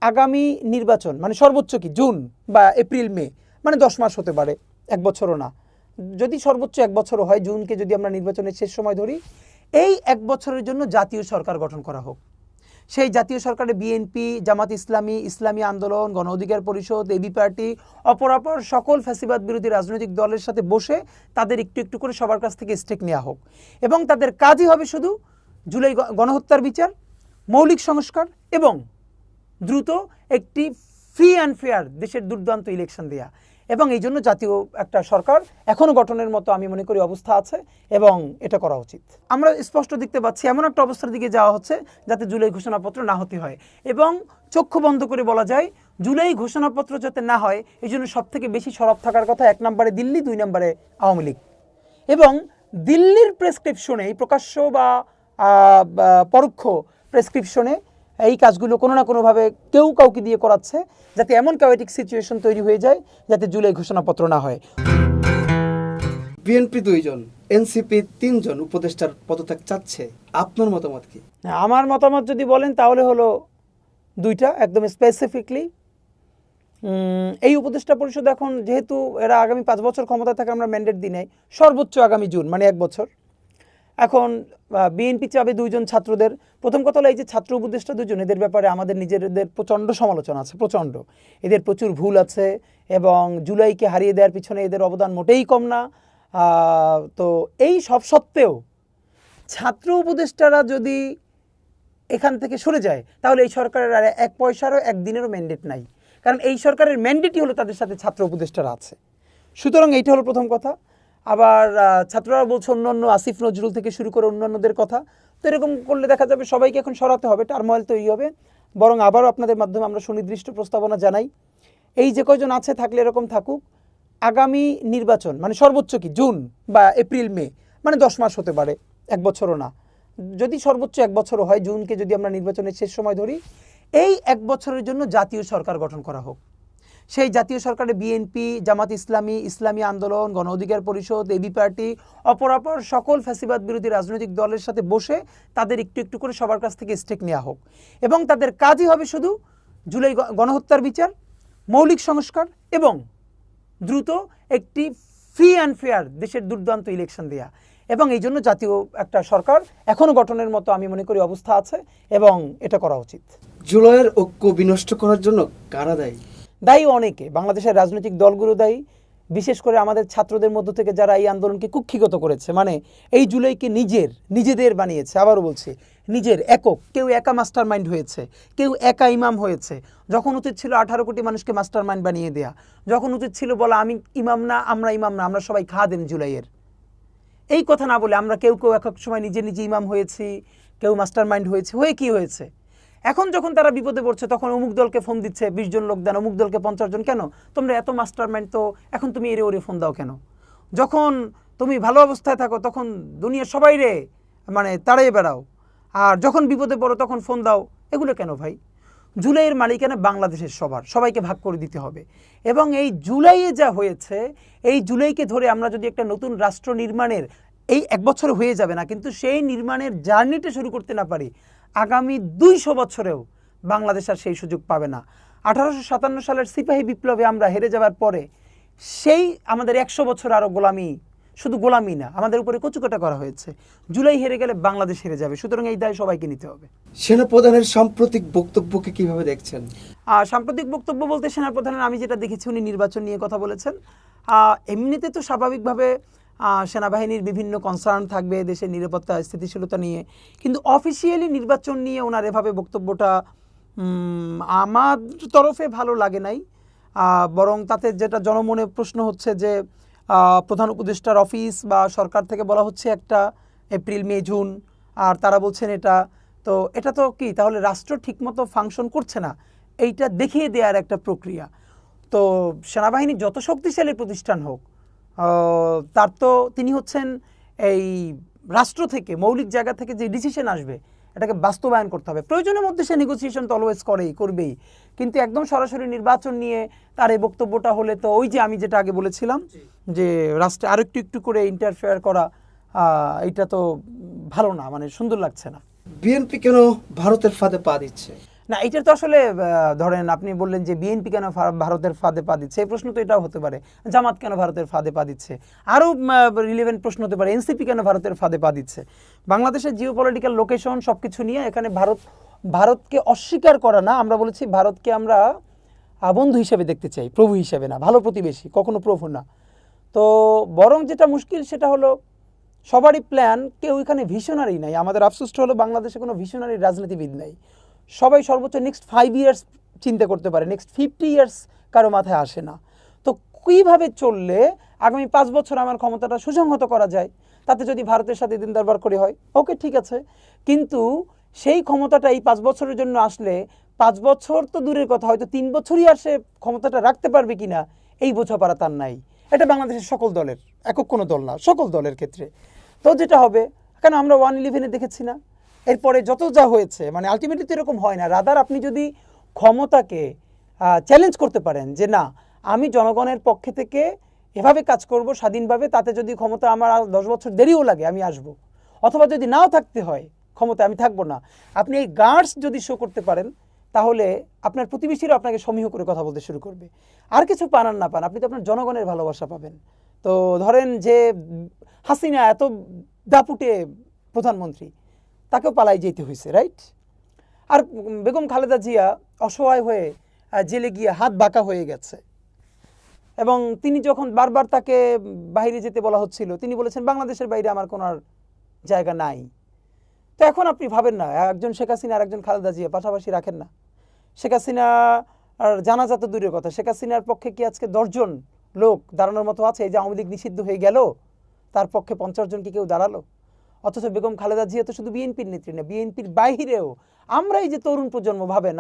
আগামী নির্বাচন মানে সর্বোচ্চ কি জুন বা এপ্রিল মে, মানে 10 মাস হতে পারে, 1 বছরও না। যদি সর্বোচ্চ 1 বছরও হয়, জুনকে যদি আমরা নির্বাচনের শেষ সময় ধরি, এই 1 বছরের জন্য জাতীয় সরকার গঠন করা হোক। সেই জাতীয় সরকারে বিএনপি, জামাত ইসলামী, ইসলামী আন্দোলন, গণ অধিকার পরিষদ, এবি পার্টি, অপরাপর সকল ফ্যাসিবাদ বিরোধী রাজনৈতিক দলের সাথে বসে তাদের একটু একটু করে সবার কাছ থেকে স্টেক নেওয়া হোক, এবং তাদের কাজই হবে শুধু জুলাই গণহত্যার বিচার, মৌলিক সংস্কার এবং দ্রুত একটি ফ্রি অ্যান্ড ফেয়ার দেশের দুর্দান্ত ইলেকশন দেয়া। এবং এই জন্য জাতীয় একটা সরকার এখনও গঠনের মতো আমি মনে করি অবস্থা আছে, এবং এটা করা উচিত। আমরা স্পষ্ট দেখতে পাচ্ছি এমন একটা অবস্থার দিকে যাওয়া হচ্ছে যাতে জুলাই ঘোষণাপত্র না হতে হয়, এবং চক্ষু বন্ধ করে বলা যায় জুলাই ঘোষণাপত্র যাতে না হয় এই জন্য সবথেকে বেশি সরব থাকার কথা 1 নম্বরে দিল্লি, 2 নম্বরে আওয়ামী লীগ। এবং দিল্লির প্রেসক্রিপশনে, প্রকাশ্য বা পরোক্ষ প্রেসক্রিপশনে এই কাজগুলো কোনো না কোনোভাবে কেউ কাউকে দিয়ে করাচ্ছে, যাতে এমন কায়োটিক সিচুয়েশন তৈরি হয়ে যায় যাতে জুলাই ঘোষণাপত্র না হয়। বিএনপি 2 জন, এনসিপি 3 জন উপদেষ্টার পদত্যাগ চাচ্ছে, আপনার মতামত কি? আমার মতামত যদি বলেন তাহলে হলো 2টা একদম স্পেসিফিকলি। এই উপদেষ্টা পরিষদ এখন যেহেতু এরা আগামী 5 বছর ক্ষমতা থাকে, আমরা ম্যান্ডেট দিই নাই, সর্বোচ্চ আগামী জুন মানে 1 বছর। এখন বিএনপি চাবে 2 জন ছাত্রদের। প্রথম কথা হলো এই যে ছাত্র উপদেষ্টা 2 জন, এদের ব্যাপারে আমাদের নিজেদের প্রচণ্ড সমালোচনা আছে, প্রচণ্ড। এদের প্রচুর ভুল আছে, এবং জুলাইকে হারিয়ে দেওয়ার পিছনে এদের অবদান মোটেই কম না। তো এই সব সত্ত্বেও ছাত্র উপদেষ্টারা যদি এখান থেকে সরে যায় তাহলে এই সরকারের আর 1 পয়সারও 1 দিনেরও ম্যান্ডেট নাই, কারণ এই সরকারের ম্যান্ডেটই হলো তাদের সাথে ছাত্র উপদেষ্টারা আছে। সুতরাং এইটা হলো প্রথম কথা। আবার ছাত্ররা বলছে অন্যান্য আসিফ নজরুল থেকে শুরু করে অন্যান্যদের কথা, তো এরকম করলে দেখা যাবে সবাইকে এখন সরাতে হবে, টার্মোয়েল তৈরি হবে। বরং আবারও আপনাদের মাধ্যমে আমরা সুনির্দিষ্ট প্রস্তাবনা জানাই, এই যে কয়জন আছে থাকলে এরকম থাকুক। আগামী নির্বাচন মানে সর্বোচ্চ কি জুন বা এপ্রিল মে, মানে 10 মাস হতে পারে, 1 বছরও না। যদি সর্বোচ্চ 1 বছরও হয়, জুনকে যদি আমরা নির্বাচনের শেষ সময় ধরি, এই 1 বছরের জন্য জাতীয় সরকার গঠন করা হোক। সেই জাতীয় সরকারে বিএনপি, জামাত ইসলামী, ইসলামী আন্দোলন, গণ অধিকার পরিষদ, এবি পার্টি, অপরাপর সকল ফ্যাসিবাদ বিরোধী রাজনৈতিক দলের সাথে বসে তাদের একটু একটু করে সবার কাছ থেকে স্টেক নেওয়া হোক, এবং তাদের কাজই হবে শুধু জুলাই গণহত্যার বিচার, মৌলিক সংস্কার এবং দ্রুত একটি ফ্রি অ্যান্ড ফেয়ার দেশের দুর্দান্ত ইলেকশন দেয়া। এবং এই জন্য জাতীয় একটা সরকার এখনও গঠনের মতো আমি মনে করি অবস্থা আছে, এবং এটা করা উচিত। জুলাইয়ের ঐক্য বিনষ্ট করার জন্য কারা দায়ী? দায়ী অনেকে, বাংলাদেশের রাজনৈতিক দলগুলো দায়ী, বিশেষ করে আমাদের ছাত্রদের মধ্য থেকে যারা এই আন্দোলনকে কুক্ষিগত করেছে, মানে এই জুলাইকে নিজেদের বানিয়েছে। আবারও বলছি, নিজের একক, কেউ একা মাস্টার মাইন্ড হয়েছে, কেউ একা ইমাম হয়েছে, যখন উচিত ছিল 18 কোটি মানুষকে মাস্টার মাইন্ড বানিয়ে দেয়া, যখন উচিত ছিল বলা আমি ইমাম না, আমরা ইমাম না, আমরা সবাই খাদেম জুলাইয়ের। এই কথা না বলে আমরা কেউ এক এক সময় নিজে ইমাম হয়েছি, কেউ মাস্টার মাইন্ড হয়েছে, হয়ে কি হয়েছে? এখন যখন তারা বিপদে পড়ছে তখন অমুক দলকে ফোন দিচ্ছে, 20 জন লোক দেন, অমুক দলকে 50 জন। কেন তোমরা এত মাস্টার মাইন্ড, তো এখন তুমি এরে ওরে ফোন দাও কেন? যখন তুমি ভালো অবস্থায় থাকো তখন দুনিয়ার সবাই রে মানে তাড়িয়ে বেড়াও, আর যখন বিপদে পড়ো তখন ফোন দাও, এগুলো কেন ভাই? জুলাইয়ের মালিকানা বাংলাদেশের সবাইকে ভাগ করে দিতে হবে। এবং এই জুলাইয়ে যা হয়েছে, এই জুলাইকে ধরে আমরা যদি একটা নতুন রাষ্ট্র নির্মাণের, এই 1 বছর হয়ে যাবে না, কিন্তু সেই নির্মাণের জার্নিটা শুরু করতে না পারি, আগামী 200 বছরেও বাংলাদেশ আর সেই সুযোগ পাবে না। 1857 সালের সিপাহী বিপ্লবে আমরা হেরে যাওয়ার পরে সেই আমাদের 100 বছর আরও গোলামি, শুধু গোলামি না, আমাদের উপরে কচুকাটা করা হয়েছে। জুলাই হেরে গেলে বাংলাদেশ হেরে যাবে, সুতরাং এই দায় সবাইকে নিতে হবে। সেনাপ্রধানের সাম্প্রতিক বক্তব্যকে কিভাবে দেখছেন? সাম্প্রতিক বক্তব্য বলতে সেনাপ্রধানের আমি যেটা দেখেছি, উনি নির্বাচন নিয়ে কথা বলেছেন। এমনিতে তো স্বাভাবিকভাবে সেনাবাহিনীর বিভিন্ন কনসার্ন থাকবে দেশের নিরাপত্তা স্থিতিশীলতা নিয়ে, কিন্তু অফিসিয়ালি নির্বাচন নিয়ে ওনার এভাবে বক্তব্যটা আমার তরফে ভালো লাগে নাই। বরং তাতে যেটা জনমনে প্রশ্ন হচ্ছে যে প্রধান উপদেষ্টার অফিস বা সরকার থেকে বলা হচ্ছে একটা এপ্রিল মে জুন, আর তারা বলছেন এটা, তো এটা তো কি তাহলে রাষ্ট্র ঠিকমতো ফাংশন করছে না, এইটা দেখিয়ে দেওয়ার একটা প্রক্রিয়া। তো সেনাবাহিনী যত শক্তিশালী প্রতিষ্ঠান হোক, তার তো তিনি হচ্ছেন এই রাষ্ট্র থেকে মৌলিক জায়গা থেকে যে ডিসিশন আসবে এটাকে বাস্তবায়ন করতে হবে। প্রয়োজনের মধ্যে সে নেগোসিয়েশন তো অলওয়েজ করবেই, কিন্তু একদম সরাসরি নির্বাচন নিয়ে তার এই বক্তব্যটা হলে তো ওই যে আমি যেটা আগে বলেছিলাম যে রাষ্ট্রে আরো একটু করে ইন্টারফেয়ার করা, এটা তো ভালো না, মানে সুন্দর লাগছে না। বিএনপি কেন ভারতের ফাঁদে পা দিচ্ছে? না, এটা তো আসলে ধরেন আপনি বললেন যে বিএনপি কেন ভারতের ফাঁদে পা দিচ্ছে, এই প্রশ্ন তো এটাও হতে পারে। জামাত কেন ভারতের ফাঁদে পা দিচ্ছে, আরও রিলেভেন্ট প্রশ্ন হতে পারে এনসিপি কেন ভারতের ফাঁদে পা দিচ্ছে। বাংলাদেশের জিওপলিটিক্যাল লোকেশন সব কিছু নিয়ে এখানে ভারতকে অস্বীকার করা না, আমরা বলেছি ভারতকে আমরা বন্ধু হিসেবে দেখতে চাই, প্রভু হিসেবে না, ভালো প্রতিবেশী, কখনো প্রভু না। তো বরং যেটা মুশকিল সেটা হলো সবারই প্ল্যান, কেউ এখানে ভিশনারি নাই। আমাদের আফসোসটা হলো বাংলাদেশে কোনো ভিশনারি রাজনীতিবিদ নাই। সবাই সর্বোচ্চ নেক্সট 5 ইয়ার্স চিন্তা করতে পারে, নেক্সট 50 ইয়ার্স কারো মাথায় আসে না। তো কীভাবে চললে আগামী 5 বছর আমার ক্ষমতাটা সুসংহত করা যায়, তাতে যদি ভারতের সাথে দিন দরবার করে হয়, ওকে ঠিক আছে, কিন্তু সেই ক্ষমতাটা এই 5 বছরের জন্য আসলে 5 বছর তো দূরের কথা, হয়তো 3 বছরই আর সে ক্ষমতাটা রাখতে পারবে কিনা এই বোঝাপড়া তার নাই। এটা বাংলাদেশের সকল দলের, একক কোনো দল না, সকল দলের ক্ষেত্রে। তো যেটা হবে, কেন আমরা 111-এ দেখেছি না, এরপরে যত যা হয়েছে, মানে আলটিমেটলি তো এরকম হয় না। রাদার আপনি যদি ক্ষমতাকে চ্যালেঞ্জ করতে পারেন যে না, আমি জনগণের পক্ষে থেকে এভাবে কাজ করব স্বাধীনভাবে, তাতে যদি ক্ষমতা আমার 10 বছর দেরিও লাগে আমি আসব, অথবা যদি নাও থাকতে হয় ক্ষমতা আমি থাকবো না, আপনি এই গার্ডস যদি শো করতে পারেন, তাহলে আপনার প্রতিবেশীরা আপনাকে সমীহ করে কথা বলতে শুরু করবে। আর কিছু পান আর না পান, আপনি তো আপনার জনগণের ভালোবাসা পাবেন। তো ধরেন যে হাসিনা এত দাপুটে প্রধানমন্ত্রী, তাকেও পালাই যেতে হয়েছে, রাইট? আর বেগম খালেদা জিয়া অসহায় হয়ে জেলে গিয়ে হাত বাঁকা হয়ে গেছে, এবং তিনি যখন বারবার তাকে বাইরে যেতে বলা হচ্ছিল, তিনি বলেছেন বাংলাদেশের বাইরে আমার কোনো আর জায়গা নাই। তো এখন আপনি ভাবেন না, একজন শেখ হাসিনা আর একজন খালেদা জিয়া পাশাপাশি রাখেন না। শেখ হাসিনা আর জানাজা তো দূরের কথা, শেখ হাসিনার পক্ষে কি আজকে 10 জন লোক দাঁড়ানোর মতো আছে? এই যে আওয়ামী লীগ নিষিদ্ধ হয়ে গেল, তার পক্ষে 50 জন কি কেউ দাঁড়ালো? অথচ বেগম খালেদা জিয়া তো শুধু বিএনপির নেত্রী না, বিএনপির বাইরেও আমরা এই যে তরুণ প্রজন্ম, ভাবেন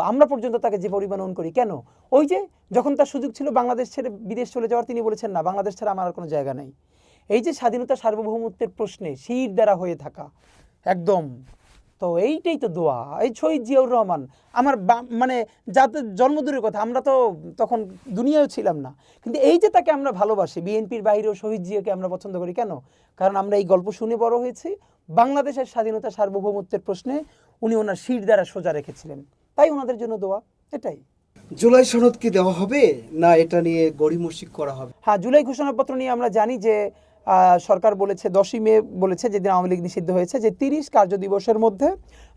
আমরা পর্যন্ত তাকে যে পরিমাণ অনুন করি, কেন? ওই যে যখন তার সুযোগ ছিল বাংলাদেশ ছেড়ে বিদেশ চলে যাওয়ার, তিনি বলেছেন না, বাংলাদেশ ছাড়া আমার আর কোনো জায়গা নাই। এই যে স্বাধীনতা সার্বভৌমত্বের প্রশ্নে শির দ্বারা হয়ে থাকা একদম, তো এইটাই তো দোয়া। এই শহীদ জিয়াউর রহমান আমার মানে যাদের জন্মদূরের কথা, আমরা তো তখন দুনিয়াও ছিলাম না, কিন্তু এই যে তাকে আমরা ভালোবাসি, বিএনপির বাইরেও শহীদ জিয়াকে আমরা পছন্দ করি, কেন? কারণ আমরা এই গল্প শুনে বড় হয়েছি। বাংলাদেশের স্বাধীনতা সার্বভৌমত্বের প্রশ্নে উনি ওনার শির দ্বারা সোজা রেখেছিলেন, তাই ওনাদের জন্য দোয়া। এটাই। জুলাই সনদ কি দেওয়া হবে, না এটা নিয়ে গড়িমসি করা হবে? হ্যাঁ, জুলাই ঘোষণাপত্র নিয়ে আমরা জানি যে সরকার বলেছে 10ই মে বলেছে, যেদিন আওয়ামী লীগ নিষিদ্ধ হয়েছে, যে 30 কার্য দিবসের মধ্যে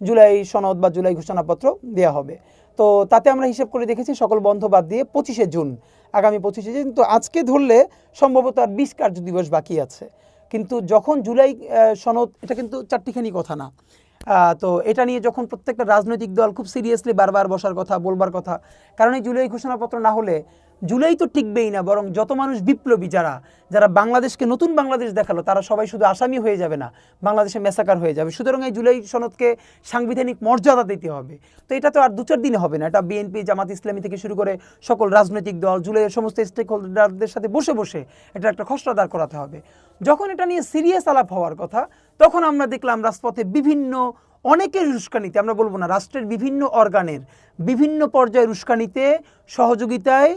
জুলাই সনদ বা জুলাই ঘোষণাপত্র দেওয়া হবে। তো তাতে আমরা হিসেব করে দেখেছি সকল বন্ধ বাদ দিয়ে 25শে জুন, আগামী 25শে জুন, তো আজকে ধরলে সম্ভবত আর 20 কার্য দিবস বাকি আছে। কিন্তু যখন জুলাই সনদ, এটা কিন্তু চারটিখানি কথা না, তো এটা নিয়ে যখন প্রত্যেকটা রাজনৈতিক দল খুব সিরিয়াসলি বারবার বসার কথা, বলবার কথা, কারণ এই জুলাই ঘোষণাপত্র না হলে জুলাই তো টিকবেই না, বরং যত মানুষ বিপ্লবী যারা বাংলাদেশকে নতুন বাংলাদেশ দেখালো, তারা সবাই শুধু আসামি হয়ে যাবে না, বাংলাদেশে মেসাকার হয়ে যাবে। সুতরাং এই জুলাই সনদকে সাংবিধানিক মর্যাদা দিতে হবে। তো এটা তো আর 2-4 দিনে হবে না, এটা বিএনপি, জামাত ইসলামী থেকে শুরু করে সকল রাজনৈতিক দল, জুলাইয়ের সমস্ত স্টেক হোল্ডারদের সাথে বসে বসে এটা একটা খসড়া দাঁড় করাতে হবে। যখন এটা নিয়ে সিরিয়াস আলাপ হওয়ার কথা, তখন আমরা দেখলাম রাজপথে বিভিন্ন অনেকের উস্কানিতে, আমরা বলবো না, রাষ্ট্রের বিভিন্ন অর্গানের বিভিন্ন পর্যায়ের উস্কানিতে, সহযোগিতায়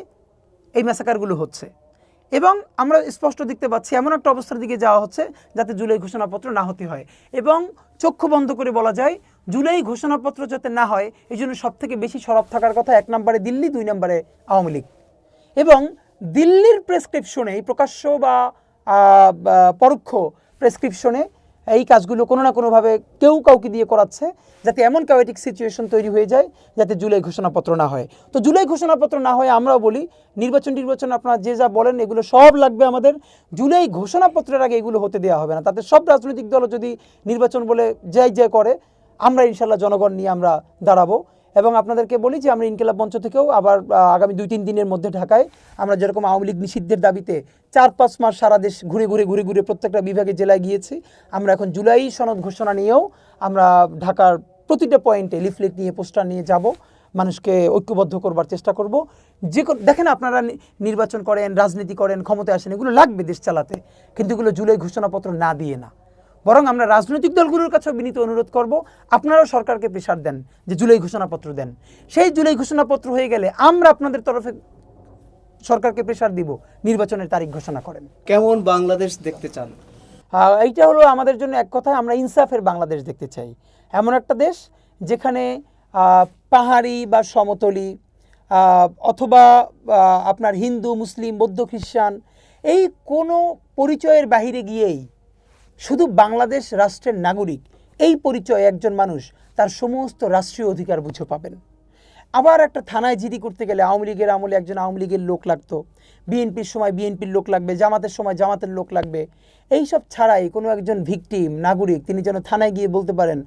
এই ম্যাসাকারগুলো হচ্ছে। এবং আমরা স্পষ্ট দেখতে পাচ্ছি এমন একটা অবস্থার দিকে যাওয়া হচ্ছে যাতে জুলাই ঘোষণাপত্র না হতে হয়। এবং চক্ষু বন্ধ করে বলা যায়, জুলাই ঘোষণাপত্র যাতে না হয়, এই জন্য সবথেকে বেশি সরব থাকার কথা 1 নম্বরে দিল্লি, 2 নম্বরে আওয়ামী লীগ। এবং দিল্লির প্রেসক্রিপশনে, প্রকাশ্য বা পরোক্ষ প্রেসক্রিপশনে এই কাজগুলো কোনো না কোনোভাবে কেউ কাউকে দিয়ে করাচ্ছে, যাতে এমন কায়োটিক সিচুয়েশন তৈরি হয়ে যায় যাতে জুলাই ঘোষণাপত্র না হয়। তো জুলাই ঘোষণাপত্র না হয়, আমরাও বলি নির্বাচন আপনারা যে যা বলেন এগুলো সব লাগবে আমাদের, জুলাই ঘোষণাপত্রের আগে এগুলো হতে দেওয়া হবে না। তাতে সব রাজনৈতিক দলও যদি নির্বাচন বলে জয় করে, আমরা ইনশাল্লাহ জনগণ নিয়ে আমরা দাঁড়াবো। এবং আপনাদেরকে বলি যে আমরা ইনকিলাব মঞ্চ থেকেও আবার আগামী 2-3 দিনের মধ্যে ঢাকায় আমরা যেরকম আওয়ামী লীগ নিষিদ্ধের দাবিতে 4-5 মাস সারা দেশ ঘুরে ঘুরে প্রত্যেকটা বিভাগে জেলায় গিয়েছি, আমরা এখন জুলাই সনদ ঘোষণা নিয়েও আমরা ঢাকার প্রতিটা পয়েন্টে লিফলেট নিয়ে, পোস্টার নিয়ে যাব, মানুষকে ঐক্যবদ্ধ করবার চেষ্টা করব। দেখেন, আপনারা নির্বাচন করেন, রাজনীতি করেন, ক্ষমতায় আসেন, এগুলো লাগবে দেশ চালাতে, কিন্তু এগুলো জুলাই ঘোষণাপত্র না দিয়ে না। বরং আমরা রাজনৈতিক দলগুলোর কাছেও বিনীত অনুরোধ করব, আপনারাও সরকারকে প্রেসার দেন যে জুলাই ঘোষণাপত্র দেন। সেই জুলাই ঘোষণাপত্র হয়ে গেলে আমরা আপনাদের তরফে সরকারকে প্রেসার দিব, নির্বাচনের তারিখ ঘোষণা করেন। কেমন বাংলাদেশ দেখতে চান? এইটা হলো আমাদের জন্য এক কথায়, আমরা ইনসাফের বাংলাদেশ দেখতে চাই। এমন একটা দেশ যেখানে পাহাড়ি বা সমতলি, অথবা আপনার হিন্দু, মুসলিম, বৌদ্ধ, খ্রিস্টান, এই কোনো পরিচয়ের বাহিরে গিয়েই শুধু বাংলাদেশ রাষ্ট্রের নাগরিক এই পরিচয়ে একজন মানুষ তার সমস্ত রাষ্ট্রীয় অধিকার বুঝে পাবেন। আবার একটা থানায় জিডি করতে গেলে আওয়ামী লীগের আমলে একজন আওয়ামী লীগের লোক লাগতো, বিএনপির সময় বিএনপির লোক লাগবে, জামাতের সময় জামাতের লোক লাগবে। এইসব ছাড়াই কোনো একজন ভিকটিম নাগরিক তিনি যেন থানায় গিয়ে বলতে পারেন,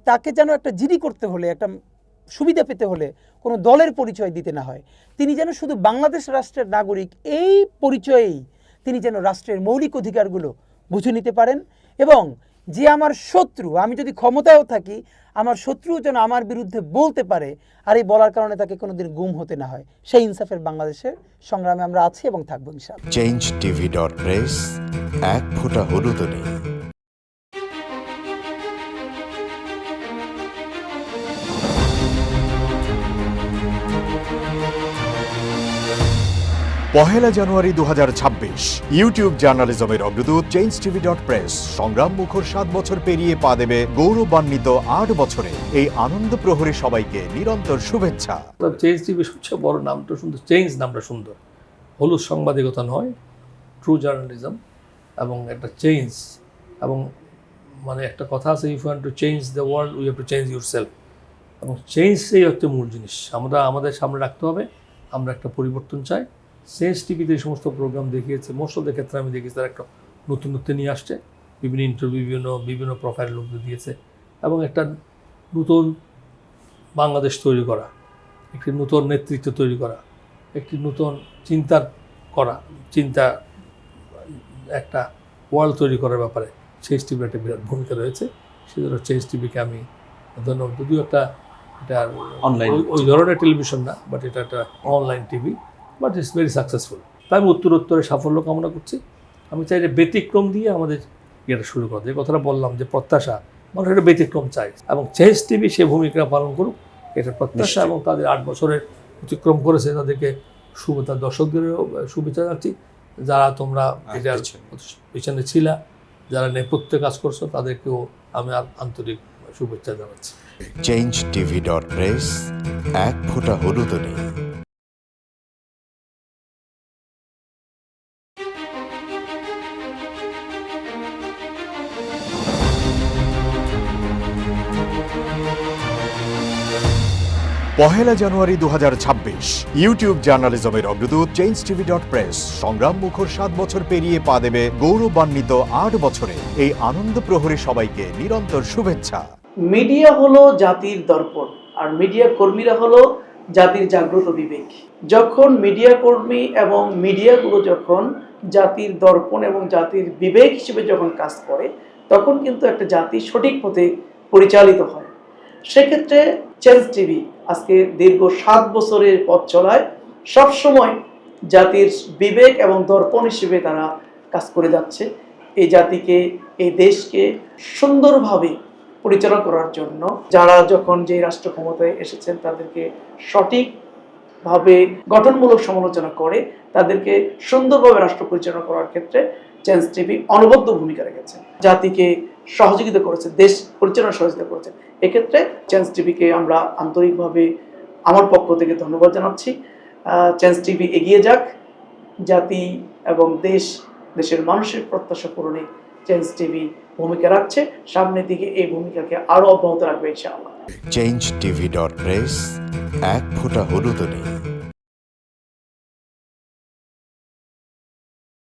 তাকে যেন একটা জিডি করতে হলে, একটা সুবিধা পেতে হলে কোনো দলের পরিচয় দিতে না হয়, তিনি যেন শুধু বাংলাদেশ রাষ্ট্রের নাগরিক এই পরিচয়েই তিনি যেন রাষ্ট্রের মৌলিক অধিকারগুলো বুঝে নিতে পারেন। এবং যে আমার শত্রু, আমি যদি ক্ষমতায়ও থাকি, আমার শত্রু যেন আমার বিরুদ্ধে বলতে পারে, আর এই বলার কারণে তাকে কোনোদিন গুম হতে না হয়। সেই ইনসাফের বাংলাদেশের সংগ্রামে আমরা আছি এবং থাকবো ইনশাআল্লাহ। changetv.press এক ফোঁটা হলুদও নেই। পহেলা জানুয়ারি 2026 ইউটিউব জার্নালিজমের অগ্রদূত changetv.press সংগ্রাম মুখর 7 বছর পেরিয়ে পা দেবে গৌরবান্বিত 8 বছরে। এই আনন্দ প্রহরে সবাইকে নিরন্তর শুভেচ্ছা। চেঞ্জ টিভি সবচেয়ে বড় নামটা সুন্দর, চেঞ্জ নামটা সুন্দর। হলুদ সাংবাদিকতা নয়, ট্রু জার্নালিজম এবং একটা চেঞ্জ। এবং মানে একটা কথা আছে, if you want to change the world we have to change yourself. এবং চেঞ্জটাই হচ্ছে মূল জিনিস, আমরা আমাদের সামনে রাখতে হবে। আমরা একটা পরিবর্তন চাই। চেঞ্জ টিভিতে এই সমস্ত প্রোগ্রাম দেখিয়েছে, মোস্ট অফ দ্য ক্ষেত্রে আমি দেখেছি তারা একটা নতুনত্ব নিয়ে আসছে, বিভিন্ন ইন্টারভিউ বিভিন্ন প্রোফাইল লোকদের দিয়েছে, এবং একটা নতুন বাংলাদেশ তৈরি করা, একটি নতুন নেতৃত্ব তৈরি করা, একটি নতুন চিন্তা একটা ওয়ার্ল্ড তৈরি করার ব্যাপারে চেঞ্জ টিভির একটা বিরাট ভূমিকা রয়েছে। সেজন্য চেঞ্জ টিভিকে আমি ধন্যবাদ। যদিও এটা অনলাইন ওই ধরনের টেলিভিশন না, বাট এটা একটা online TV, but it's very successful. তাই আমি উত্তরোত্তরে সাফল্য কামনা করছি। আমি চাই যে ব্যতিক্রম দিয়ে আমাদের ইয়েটা শুরু করতে, যে কথাটা বললাম যে প্রত্যাশা, মানুষ একটা ব্যতিক্রম চাই, এবং চেঞ্জ টিভি সে ভূমিকা পালন করুক, এটা প্রত্যাশা। এবং তাদের 8 বছরের অতিক্রম করেছে, তাদেরকে তার দর্শকদেরও শুভেচ্ছা জানাচ্ছি। যারা তোমরা এটার পিছনে ছিলা, যারা নেপথ্যে কাজ করছো, তাদেরকেও আমি আন্তরিক শুভেচ্ছা জানাচ্ছি। changetv.press এক ফোঁটা হলুদও নেই। পহেলা জানুয়ারি 2026 ইউটিউব জার্নালিজমের অগ্রদূত changetv.press সংগ্রাম মুখর 7 বছর পেরিয়ে পা দেবে গৌরবান্বিত 8 বছরে। এই আনন্দ প্রহরে সবাইকে নিরন্তর শুভেচ্ছা। মিডিয়া হলো জাতির দর্পণ, আর মিডিয়া কর্মীরা হলো জাতির জাগ্রত বিবেক। যখন মিডিয়া কর্মী এবং মিডিয়াগুলো যখন জাতির দর্পণ এবং জাতির বিবেক হিসেবে যখন কাজ করে, তখন কিন্তু একটা জাতি সঠিক পথে পরিচালিত হয়। সেক্ষেত্রে চেঞ্জ টিভি আজকে দীর্ঘ 7 বছরের পথ চলায় সবসময় জাতির বিবেক এবং দর্পণ হিসেবে তারা কাজ করে যাচ্ছে। এই জাতিকে, এই দেশকে সুন্দরভাবে পরিচালনা করার জন্য যারা যখন যে রাষ্ট্র ক্ষমতায় এসেছেন তাদেরকে সঠিকভাবে গঠনমূলক সমালোচনা করে তাদেরকে সুন্দরভাবে রাষ্ট্র পরিচালনা করার ক্ষেত্রে চেঞ্জ টিভি অনবদ্য ভূমিকা রেখেছে, জাতিকে সহযোগিতা করেছে, দেশ পরিচালনা সহযোগিতা করেছে। এক্ষেত্রে চেঞ্জ টিভিকে আমরা আন্তরিকভাবে আমার পক্ষ থেকে ধন্যবাদ জানাচ্ছি। চেঞ্জ টিভি এগিয়ে যাক, জাতি এবং দেশের মানুষের প্রত্যাশা পূরণে চেঞ্জ টিভি ভূমিকা রাখছে। সামনের দিকে এই ভূমিকাকে আরো অব্যাহত রাখবে ইনশাআল্লাহ। changetv.press এক ফোঁটা হলুদও নেই।